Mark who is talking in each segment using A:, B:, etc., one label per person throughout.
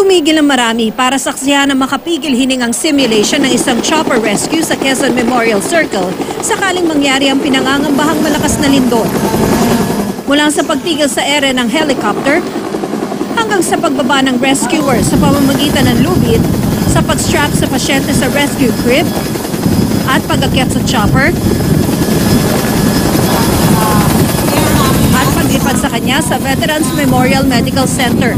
A: Tumigil ang marami para saksihan ang makapigil hiningang simulation ng isang chopper rescue sa Quezon Memorial Circle sakaling mangyari ang pinangangambahang malakas na lindol. Mula sa pagtigil sa ere ng helicopter hanggang sa pagbaba ng rescuer sa pamamagitan ng lubid, sa pag-strap sa pasyente sa rescue crib at pag-akyat sa chopper at paglipad sa kanya sa Veterans Memorial Medical Center.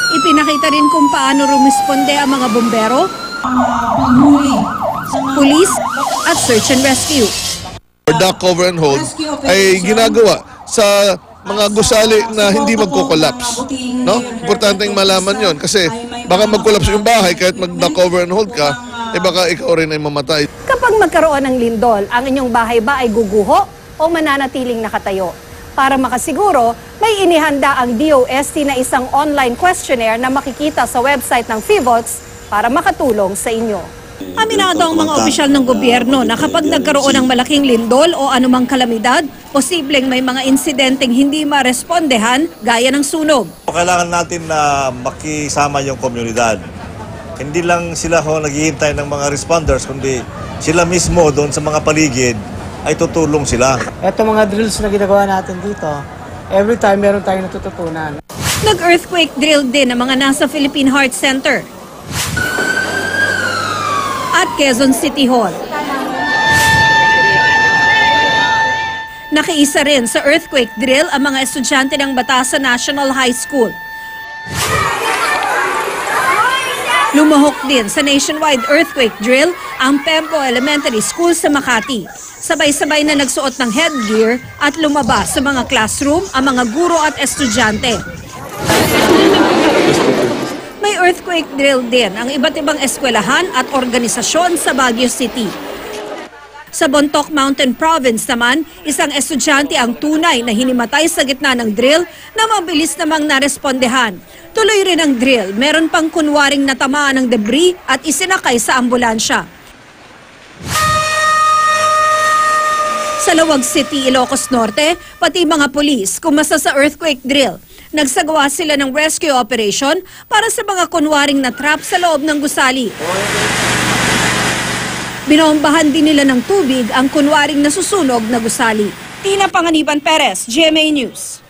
A: Ipinakita rin kung paano rumisponde ang mga bombero, pulis at search and rescue.
B: Duck cover and hold ay ginagawa sa mga gusali na hindi magko-collapse. No? Importanteng malaman yon kasi baka mag-collapse yung bahay kahit mag-duck cover and hold ka, baka ikaw rin ay mamatay.
A: Kapag magkaroon ng lindol, ang inyong bahay ba ay guguho o mananatiling nakatayo? Para makasiguro, may inihanda ang DOST na isang online questionnaire na makikita sa website ng FIVOLTS para makatulong sa inyo. Aminado ang mga opisyal ng gobyerno na kapag nagkaroon ng malaking lindol o anumang kalamidad, posibleng may mga insidenteng hindi marespondehan gaya ng sunog.
C: Kailangan natin na makisama yung komunidad. Hindi lang sila naghihintay ng mga responders, kundi sila mismo doon sa mga paligid ay tutulong sila.
D: Ito mga drills na ginagawa natin dito, every time meron tayong natututunan.
A: Nag-earthquake drill din ang mga nasa Philippine Heart Center at Quezon City Hall. Nakiisa rin sa earthquake drill ang mga estudyante ng Batasan National High School. Lumahok din sa nationwide earthquake drill ang Pempo Elementary School sa Makati. Sabay-sabay na nagsuot ng headgear at lumabas sa mga classroom ang mga guro at estudyante. May earthquake drill din ang iba't ibang eskwelahan at organisasyon sa Baguio City. Sa Bontoc Mountain Province naman, isang estudyante ang tunay na hinimatay sa gitna ng drill na mabilis namang narespondehan. Tuloy rin ang drill, meron pang kunwaring natamaan ng debris at isinakay sa ambulansya. Sa Lawag City, Ilocos Norte, pati mga pulis kumasa sa earthquake drill. Nagsagawa sila ng rescue operation para sa mga kunwaring na-trap sa loob ng gusali. Binombahan din nila ng tubig ang kunwaring nasusunog na gusali. Tina Panganiban Perez, GMA News.